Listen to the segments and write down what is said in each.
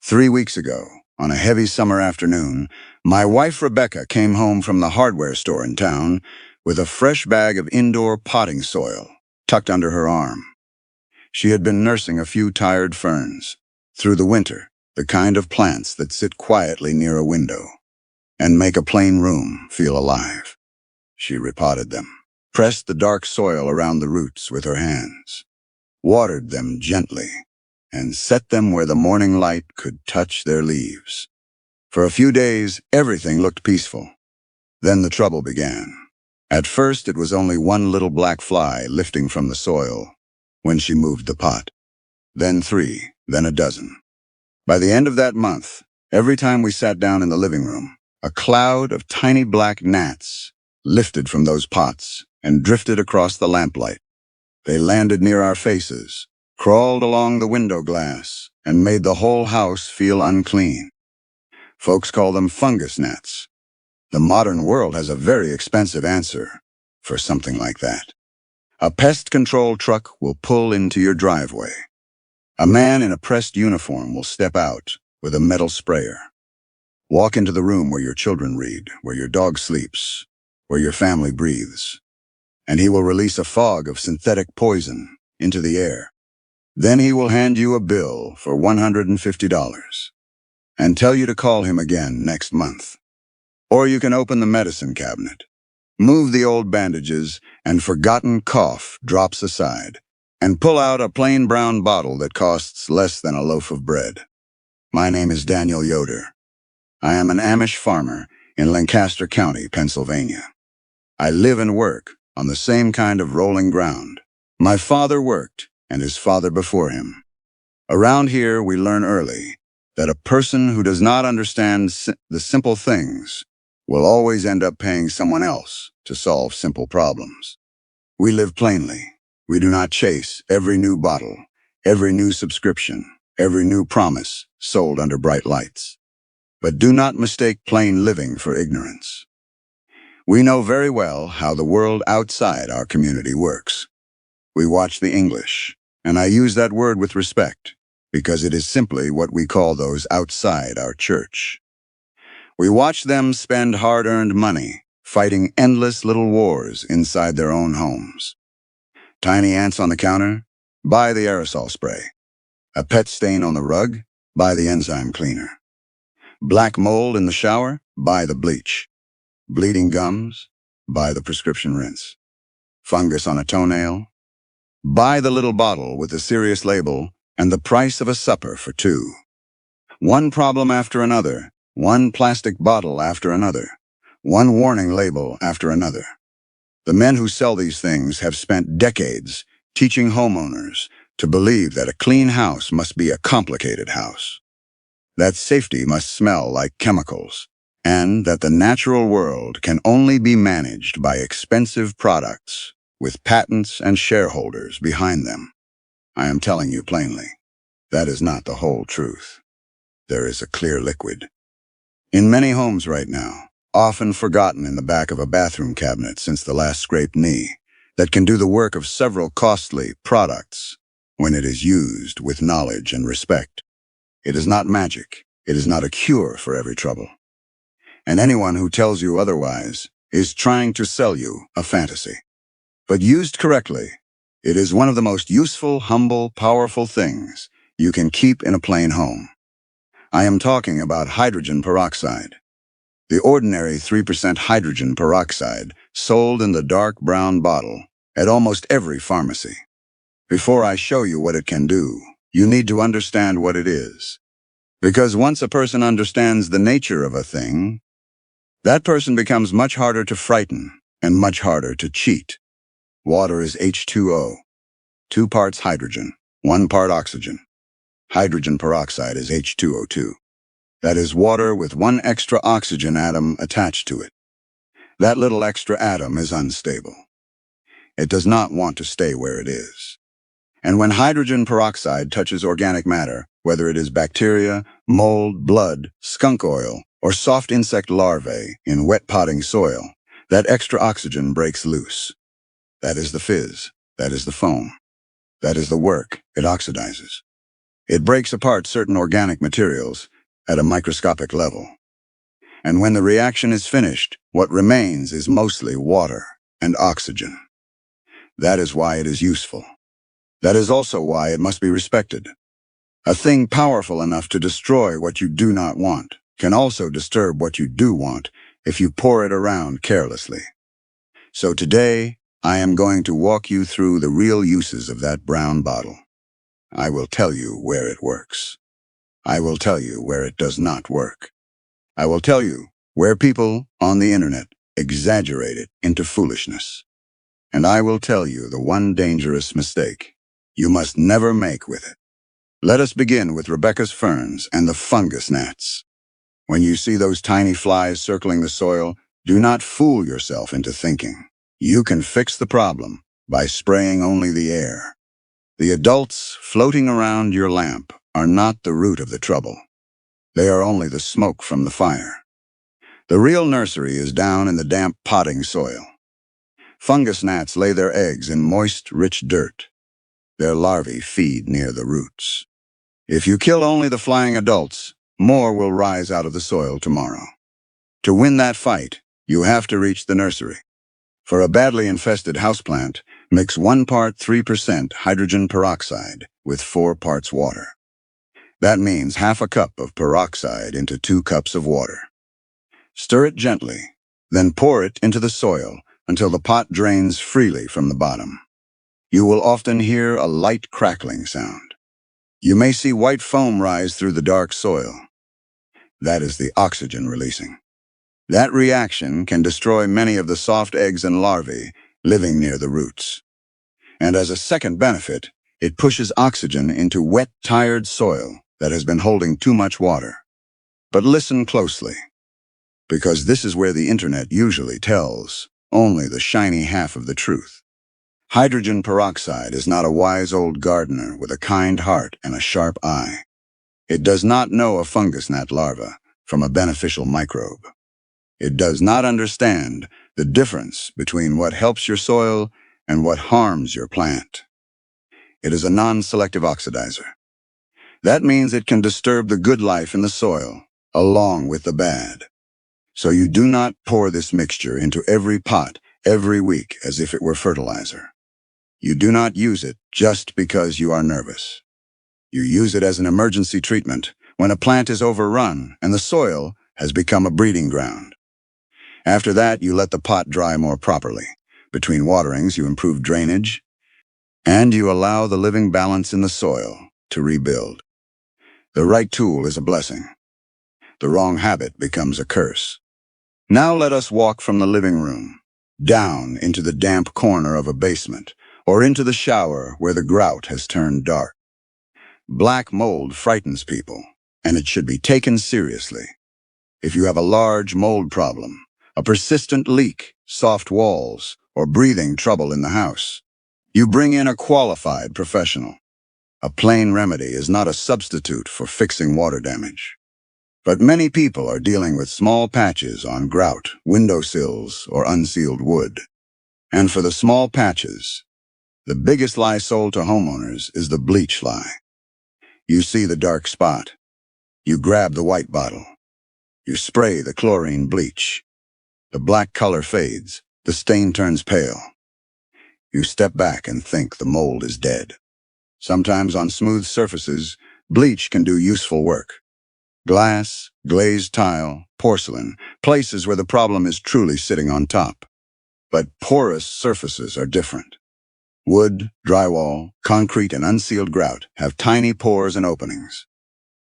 3 weeks ago, on a heavy summer afternoon, my wife Rebecca came home from the hardware store in town with a fresh bag of indoor potting soil tucked under her arm. She had been nursing a few tired ferns through the winter, the kind of plants that sit quietly near a window and make a plain room feel alive. She repotted them, pressed the dark soil around the roots with her hands, watered them gently, and set them where the morning light could touch their leaves. For a few days, everything looked peaceful. Then the trouble began. At first, it was only one little black fly lifting from the soil when she moved the pot. Then 3, then a dozen. By the end of that month, every time we sat down in the living room, a cloud of tiny black gnats lifted from those pots and drifted across the lamplight. They landed near our faces, crawled along the window glass, and made the whole house feel unclean. Folks call them fungus gnats. The modern world has a very expensive answer for something like that. A pest control truck will pull into your driveway. A man in a pressed uniform will step out with a metal sprayer. Walk into the room where your children read, where your dog sleeps, where your family breathes, and he will release a fog of synthetic poison into the air. Then he will hand you a bill for $150 and tell you to call him again next month. Or you can open the medicine cabinet, move the old bandages and forgotten cough drops aside, and pull out a plain brown bottle that costs less than a loaf of bread. My name is Daniel Yoder. I am an Amish farmer in Lancaster County, Pennsylvania. I live and work on the same kind of rolling ground. My father worked, and his father before him. Around here, we learn early that a person who does not understand the simple things will always end up paying someone else to solve simple problems. We live plainly. We do not chase every new bottle, every new subscription, every new promise sold under bright lights. But do not mistake plain living for ignorance. We know very well how the world outside our community works. We watch the English, and I use that word with respect because it is simply what we call those outside our church. We watch them spend hard-earned money fighting endless little wars inside their own homes. Tiny ants on the counter? Buy the aerosol spray. A pet stain on the rug? Buy the enzyme cleaner. Black mold in the shower? Buy the bleach. Bleeding gums? Buy the prescription rinse. Fungus on a toenail? Buy the little bottle with the serious label and the price of a supper for 2. One problem after another, one plastic bottle after another, one warning label after another. The men who sell these things have spent decades teaching homeowners to believe that a clean house must be a complicated house, that safety must smell like chemicals, and that the natural world can only be managed by expensive products with patents and shareholders behind them. I am telling you plainly, that is not the whole truth. There is a clear liquid. In many homes right now, often forgotten in the back of a bathroom cabinet since the last scraped knee, that can do the work of several costly products when it is used with knowledge and respect. It is not magic. It is not a cure for every trouble. And anyone who tells you otherwise is trying to sell you a fantasy. But used correctly, it is one of the most useful, humble, powerful things you can keep in a plain home. I am talking about hydrogen peroxide. The ordinary 3% hydrogen peroxide sold in the dark brown bottle at almost every pharmacy. Before I show you what it can do, you need to understand what it is. Because once a person understands the nature of a thing, that person becomes much harder to frighten and much harder to cheat. Water is H2O, 2 parts hydrogen, 1 part oxygen. Hydrogen peroxide is H2O2. That is water with 1 extra oxygen atom attached to it. That little extra atom is unstable. It does not want to stay where it is. And when hydrogen peroxide touches organic matter, whether it is bacteria, mold, blood, skunk oil, or soft insect larvae in wet potting soil, that extra oxygen breaks loose. That is the fizz. That is the foam. That is the work it oxidizes. It breaks apart certain organic materials at a microscopic level. And when the reaction is finished, what remains is mostly water and oxygen. That is why it is useful. That is also why it must be respected. A thing powerful enough to destroy what you do not want can also disturb what you do want if you pour it around carelessly. So today, I am going to walk you through the real uses of that brown bottle. I will tell you where it works. I will tell you where it does not work. I will tell you where people on the internet exaggerate it into foolishness. And I will tell you the one dangerous mistake you must never make with it. Let us begin with Rebecca's ferns and the fungus gnats. When you see those tiny flies circling the soil, do not fool yourself into thinking you can fix the problem by spraying only the air. The adults floating around your lamp are not the root of the trouble. They are only the smoke from the fire. The real nursery is down in the damp potting soil. Fungus gnats lay their eggs in moist, rich dirt. Their larvae feed near the roots. If you kill only the flying adults, more will rise out of the soil tomorrow. To win that fight, you have to reach the nursery. For a badly infested houseplant, mix 1 part 3% hydrogen peroxide with 4 parts water. That means half a cup of peroxide into 2 cups of water. Stir it gently, then pour it into the soil until the pot drains freely from the bottom. You will often hear a light crackling sound. You may see white foam rise through the dark soil. That is the oxygen releasing. That reaction can destroy many of the soft eggs and larvae living near the roots. And as a second benefit, it pushes oxygen into wet, tired soil that has been holding too much water. But listen closely, because this is where the internet usually tells only the shiny half of the truth. Hydrogen peroxide is not a wise old gardener with a kind heart and a sharp eye. It does not know a fungus gnat larva from a beneficial microbe. It does not understand the difference between what helps your soil and what harms your plant. It is a non-selective oxidizer. That means it can disturb the good life in the soil, along with the bad. So you do not pour this mixture into every pot every week as if it were fertilizer. You do not use it just because you are nervous. You use it as an emergency treatment when a plant is overrun and the soil has become a breeding ground. After that, you let the pot dry more properly. Between waterings, you improve drainage, and you allow the living balance in the soil to rebuild. The right tool is a blessing. The wrong habit becomes a curse. Now let us walk from the living room, down into the damp corner of a basement, or into the shower where the grout has turned dark. Black mold frightens people, and it should be taken seriously. If you have a large mold problem, a persistent leak, soft walls, or breathing trouble in the house, you bring in a qualified professional. A plain remedy is not a substitute for fixing water damage. But many people are dealing with small patches on grout, windowsills, or unsealed wood. And for the small patches, the biggest lie sold to homeowners is the bleach lie. You see the dark spot. You grab the white bottle. You spray the chlorine bleach. The black color fades. The stain turns pale. You step back and think the mold is dead. Sometimes on smooth surfaces, bleach can do useful work. Glass, glazed tile, porcelain, places where the problem is truly sitting on top. But porous surfaces are different. Wood, drywall, concrete, and unsealed grout have tiny pores and openings.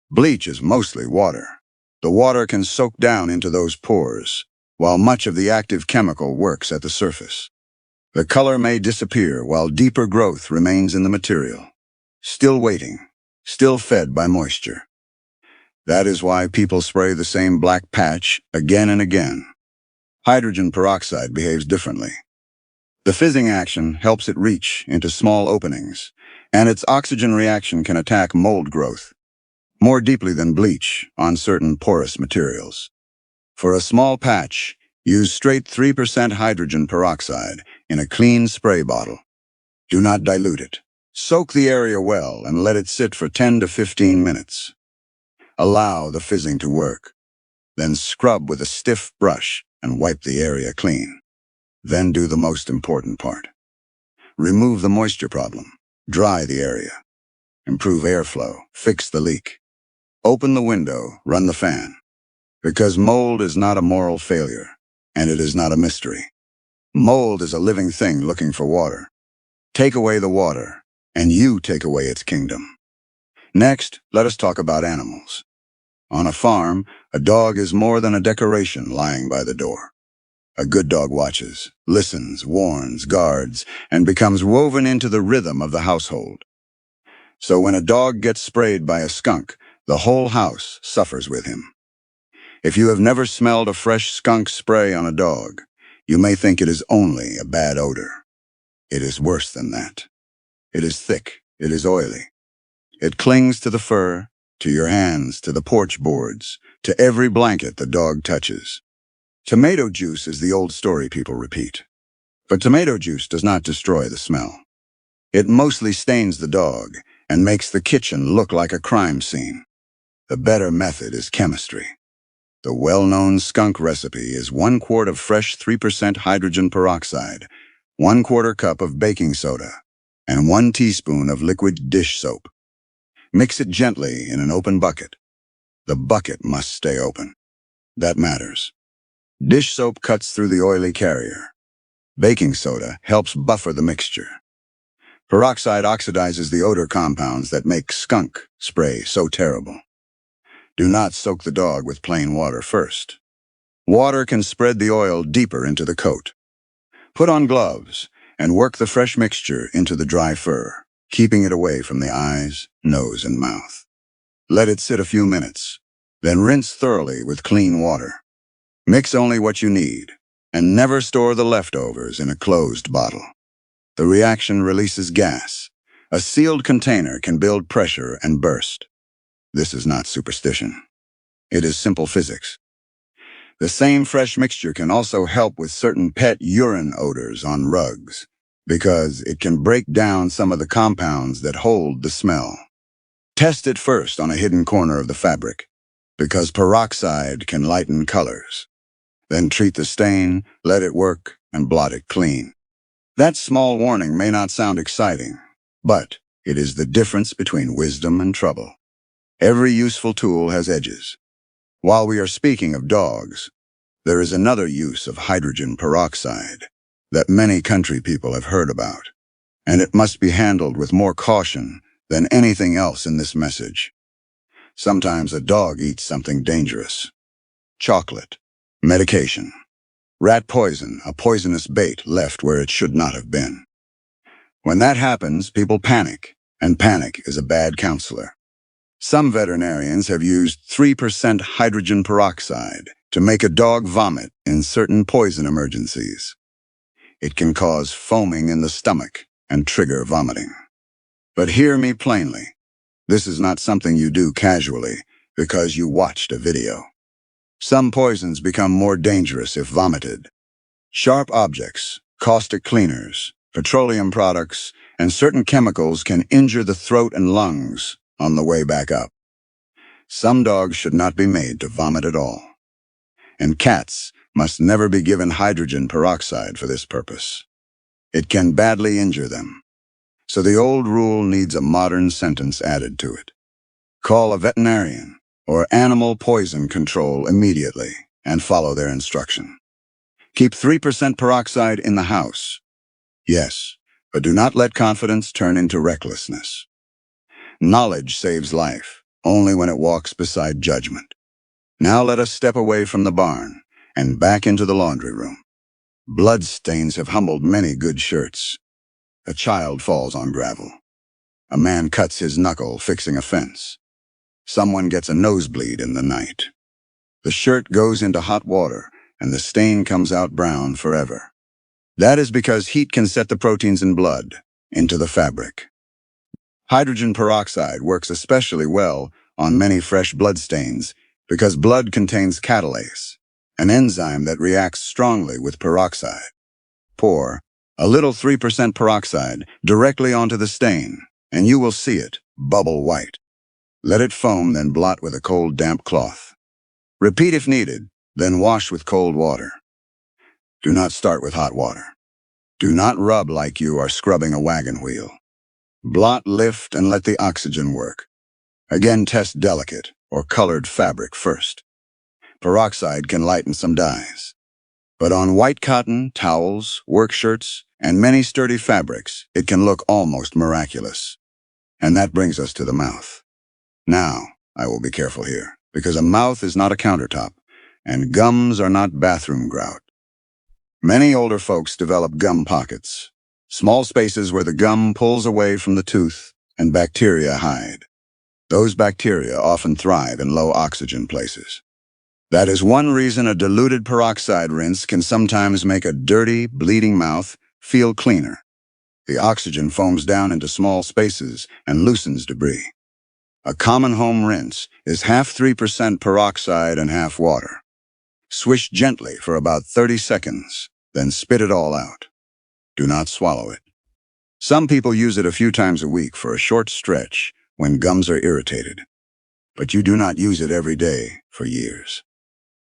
Bleach is mostly water. The water can soak down into those pores, while much of the active chemical works at the surface. The color may disappear while deeper growth remains in the material, still waiting, still fed by moisture. That is why people spray the same black patch again and again. Hydrogen peroxide behaves differently. The fizzing action helps it reach into small openings, and its oxygen reaction can attack mold growth more deeply than bleach on certain porous materials. For a small patch, use straight 3% hydrogen peroxide in a clean spray bottle. Do not dilute it. Soak the area well and let it sit for 10 to 15 minutes. Allow the fizzing to work. Then scrub with a stiff brush and wipe the area clean. Then do the most important part. Remove the moisture problem. Dry the area. Improve airflow. Fix the leak. Open the window. Run the fan. Because mold is not a moral failure, and it is not a mystery. Mold is a living thing looking for water. Take away the water, and you take away its kingdom. Next, let us talk about animals. On a farm, a dog is more than a decoration lying by the door. A good dog watches, listens, warns, guards, and becomes woven into the rhythm of the household. So when a dog gets sprayed by a skunk, the whole house suffers with him. If you have never smelled a fresh skunk spray on a dog, you may think it is only a bad odor. It is worse than that. It is thick. It is oily. It clings to the fur, to your hands, to the porch boards, to every blanket the dog touches. Tomato juice is the old story people repeat. But tomato juice does not destroy the smell. It mostly stains the dog and makes the kitchen look like a crime scene. The better method is chemistry. The well-known skunk recipe is 1 quart of fresh 3% hydrogen peroxide, 1/4 cup of baking soda, and 1 teaspoon of liquid dish soap. Mix it gently in an open bucket. The bucket must stay open. That matters. Dish soap cuts through the oily carrier. Baking soda helps buffer the mixture. Peroxide oxidizes the odor compounds that make skunk spray so terrible. Do not soak the dog with plain water first. Water can spread the oil deeper into the coat. Put on gloves and work the fresh mixture into the dry fur, keeping it away from the eyes, nose, and mouth. Let it sit a few minutes, then rinse thoroughly with clean water. Mix only what you need, and never store the leftovers in a closed bottle. The reaction releases gas. A sealed container can build pressure and burst. This is not superstition. It is simple physics. The same fresh mixture can also help with certain pet urine odors on rugs, because it can break down some of the compounds that hold the smell. Test it first on a hidden corner of the fabric, because peroxide can lighten colors. Then treat the stain, let it work, and blot it clean. That small warning may not sound exciting, but it is the difference between wisdom and trouble. Every useful tool has edges. While we are speaking of dogs, there is another use of hydrogen peroxide that many country people have heard about, and it must be handled with more caution than anything else in this message. Sometimes a dog eats something dangerous. Chocolate, medication, rat poison, a poisonous bait left where it should not have been. When that happens, people panic, and panic is a bad counselor. Some veterinarians have used 3% hydrogen peroxide to make a dog vomit in certain poison emergencies. It can cause foaming in the stomach and trigger vomiting. But hear me plainly. This is not something you do casually because you watched a video. Some poisons become more dangerous if vomited. Sharp objects, caustic cleaners, petroleum products, and certain chemicals can injure the throat and lungs on the way back up. Some dogs should not be made to vomit at all. And cats must never be given hydrogen peroxide for this purpose. It can badly injure them. So the old rule needs a modern sentence added to it. Call a veterinarian or animal poison control immediately and follow their instruction. Keep 3% peroxide in the house. Yes, but do not let confidence turn into recklessness. Knowledge saves life, only when it walks beside judgment. Now let us step away from the barn and back into the laundry room. Blood stains have humbled many good shirts. A child falls on gravel. A man cuts his knuckle fixing a fence. Someone gets a nosebleed in the night. The shirt goes into hot water, and the stain comes out brown forever. That is because heat can set the proteins in blood into the fabric. Hydrogen peroxide works especially well on many fresh blood stains because blood contains catalase, an enzyme that reacts strongly with peroxide. Pour A little 3% peroxide directly onto the stain, and you will see it bubble white. Let it foam, then blot with a cold, damp cloth. Repeat if needed, then wash with cold water. Do not start with hot water. Do not rub like you are scrubbing a wagon wheel. Blot, lift, and let the oxygen work. Again, test delicate or colored fabric first. Peroxide can lighten some dyes. But on white cotton, towels, work shirts, and many sturdy fabrics, it can look almost miraculous. And that brings us to the mouth. Now, I will be careful here, because a mouth is not a countertop, and gums are not bathroom grout. Many older folks develop gum pockets, small spaces where the gum pulls away from the tooth and bacteria hide. Those bacteria often thrive in low oxygen places. That is one reason a diluted peroxide rinse can sometimes make a dirty, bleeding mouth feel cleaner. The oxygen foams down into small spaces and loosens debris. A common home rinse is half 3% peroxide and half water. Swish gently for about 30 seconds, then spit it all out. Do not swallow it. Some people use it a few times a week for a short stretch when gums are irritated. But you do not use it every day for years.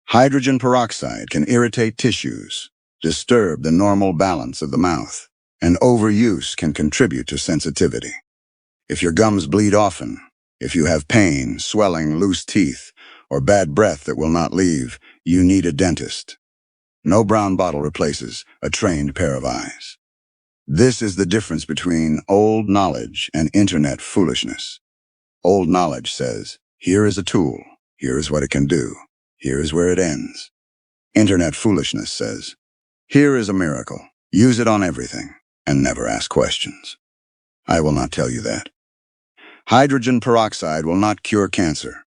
Hydrogen peroxide can irritate tissues, disturb the normal balance of the mouth, and overuse can contribute to sensitivity. If your gums bleed often, if you have pain, swelling, loose teeth, or bad breath that will not leave, you need a dentist. No brown bottle replaces a trained pair of eyes. This is the difference between old knowledge and internet foolishness. Old knowledge says, here is a tool, here is what it can do, here is where it ends. Internet foolishness says, here is a miracle, use it on everything, and never ask questions. I will not tell you that. Hydrogen peroxide will not cure cancer.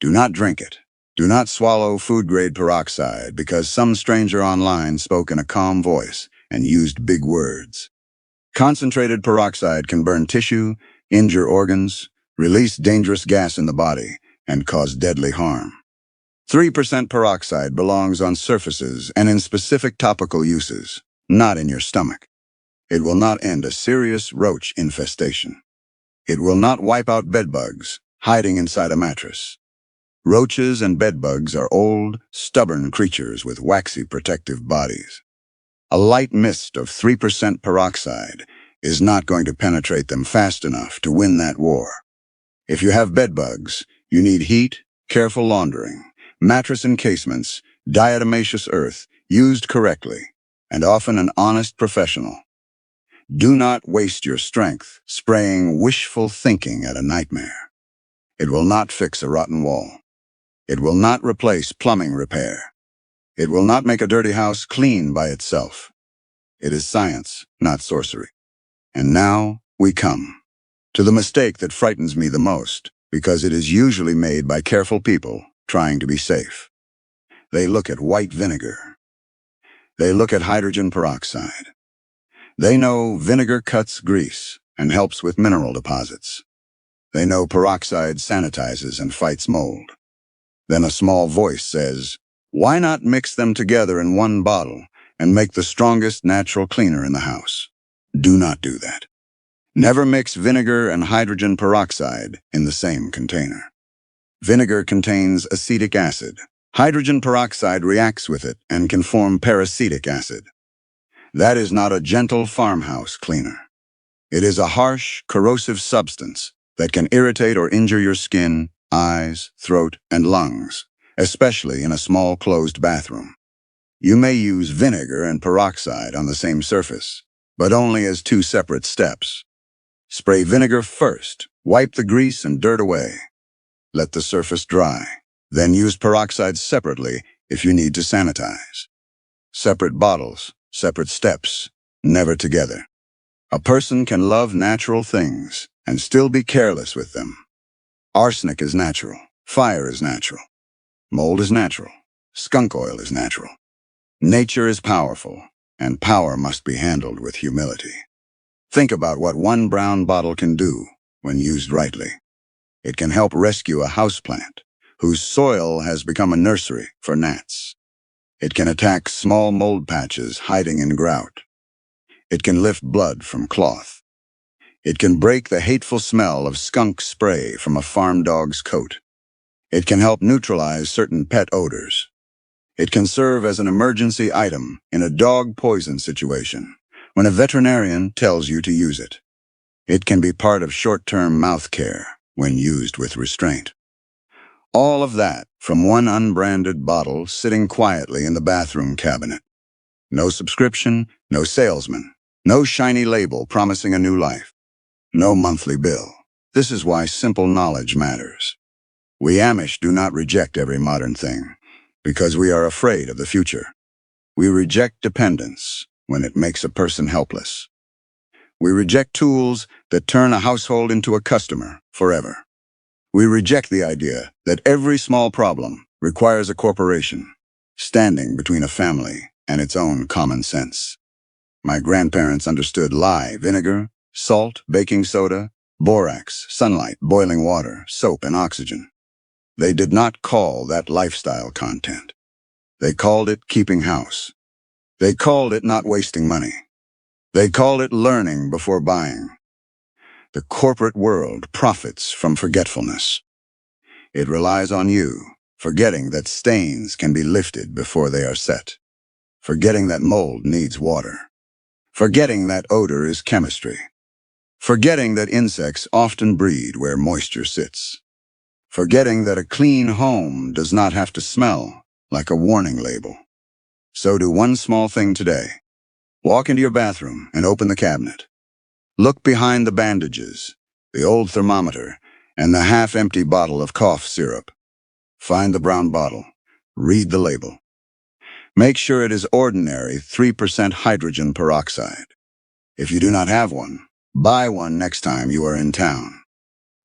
Do not drink it. Do not swallow food-grade peroxide because some stranger online spoke in a calm voice and used big words. Concentrated peroxide can burn tissue, injure organs, release dangerous gas in the body, and cause deadly harm. 3% peroxide belongs on surfaces and in specific topical uses, not in your stomach. It will not end a serious roach infestation. It will not wipe out bedbugs hiding inside a mattress. Roaches and bedbugs are old, stubborn creatures with waxy protective bodies. A light mist of 3% peroxide is not going to penetrate them fast enough to win that war. If you have bedbugs, you need heat, careful laundering, mattress encasements, diatomaceous earth used correctly, and often an honest professional. Do not waste your strength spraying wishful thinking at a nightmare. It will not fix a rotten wall. It will not replace plumbing repair. It will not make a dirty house clean by itself. It is science, not sorcery. And now we come to the mistake that frightens me the most, because it is usually made by careful people trying to be safe. They look at white vinegar. They look at hydrogen peroxide. They know vinegar cuts grease and helps with mineral deposits. They know peroxide sanitizes and fights mold. Then a small voice says, why not mix them together in one bottle and make the strongest natural cleaner in the house? Do not do that. Never mix vinegar and hydrogen peroxide in the same container. Vinegar contains acetic acid. Hydrogen peroxide reacts with it and can form peracetic acid. That is not a gentle farmhouse cleaner. It is a harsh, corrosive substance that can irritate or injure your skin, eyes, throat, and lungs, especially in a small closed bathroom. You may use vinegar and peroxide on the same surface, but only as two separate steps. Spray vinegar first, wipe the grease and dirt away. Let the surface dry. Then use peroxide separately if you need to sanitize. Separate bottles, separate steps, never together. A person can love natural things and still be careless with them. Arsenic is natural. Fire is natural. Mold is natural. Skunk oil is natural. Nature is powerful, and power must be handled with humility. Think about what one brown bottle can do when used rightly. It can help rescue a houseplant whose soil has become a nursery for gnats. It can attack small mold patches hiding in grout. It can lift blood from cloth. It can break the hateful smell of skunk spray from a farm dog's coat. It can help neutralize certain pet odors. It can serve as an emergency item in a dog poison situation when a veterinarian tells you to use it. It can be part of short-term mouth care when used with restraint. All of that from one unbranded bottle sitting quietly in the bathroom cabinet. No subscription, no salesman, no shiny label promising a new life, no monthly bill. This is why simple knowledge matters. We Amish do not reject every modern thing because we are afraid of the future. We reject dependence when it makes a person helpless. We reject tools that turn a household into a customer forever. We reject the idea that every small problem requires a corporation standing between a family and its own common sense. My grandparents understood lye, vinegar, salt, baking soda, borax, sunlight, boiling water, soap, and oxygen. They did not call that lifestyle content. They called it keeping house. They called it not wasting money. They called it learning before buying. The corporate world profits from forgetfulness. It relies on you, forgetting that stains can be lifted before they are set, forgetting that mold needs water, forgetting that odor is chemistry, forgetting that insects often breed where moisture sits, forgetting that a clean home does not have to smell like a warning label. So do one small thing today. Walk into your bathroom and open the cabinet. Look behind the bandages, the old thermometer, and the half-empty bottle of cough syrup. Find the brown bottle. Read the label. Make sure it is ordinary 3% hydrogen peroxide. If you do not have one, buy one next time you are in town.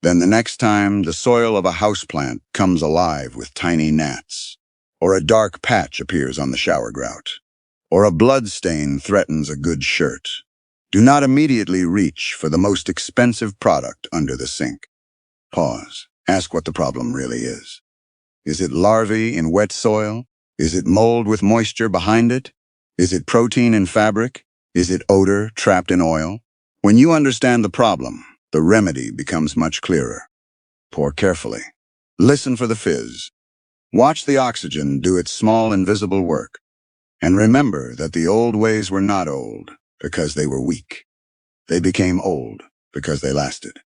Then the next time the soil of a houseplant comes alive with tiny gnats, or a dark patch appears on the shower grout, or a blood stain threatens a good shirt, do not immediately reach for the most expensive product under the sink. Pause. Ask what the problem really is. Is it larvae in wet soil? Is it mold with moisture behind it? Is it protein in fabric? Is it odor trapped in oil? When you understand the problem, the remedy becomes much clearer. Pour carefully. Listen for the fizz. Watch the oxygen do its small invisible work. And remember that the old ways were not old because they were weak. They became old because they lasted.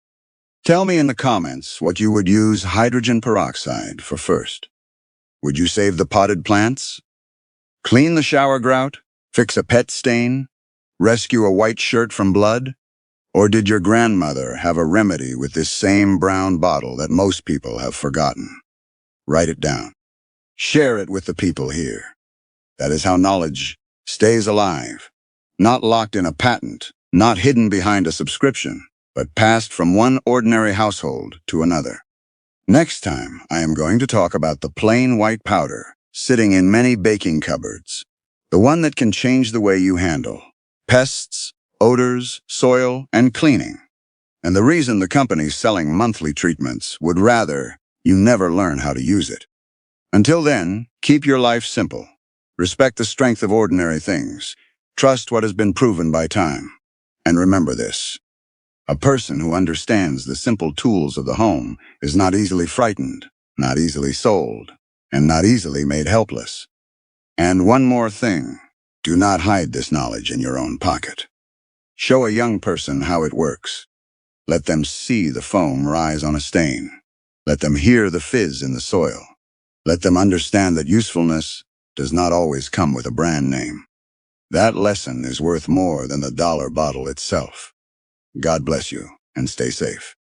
Tell me in the comments what you would use hydrogen peroxide for first. Would you save the potted plants? Clean the shower grout? Fix a pet stain? Rescue a white shirt from blood? Or did your grandmother have a remedy with this same brown bottle that most people have forgotten? Write it down. Share it with the people here. That is how knowledge stays alive, not locked in a patent, not hidden behind a subscription, but passed from one ordinary household to another. Next time, I am going to talk about the plain white powder sitting in many baking cupboards, the one that can change the way you handle pests, odors, soil, and cleaning. And the reason the companies selling monthly treatments would rather you never learn how to use it. Until then, keep your life simple. Respect the strength of ordinary things. Trust what has been proven by time. And remember this. A person who understands the simple tools of the home is not easily frightened, not easily sold, and not easily made helpless. And one more thing. Do not hide this knowledge in your own pocket. Show a young person how it works. Let them see the foam rise on a stain. Let them hear the fizz in the soil. Let them understand that usefulness does not always come with a brand name. That lesson is worth more than the dollar bottle itself. God bless you, and stay safe.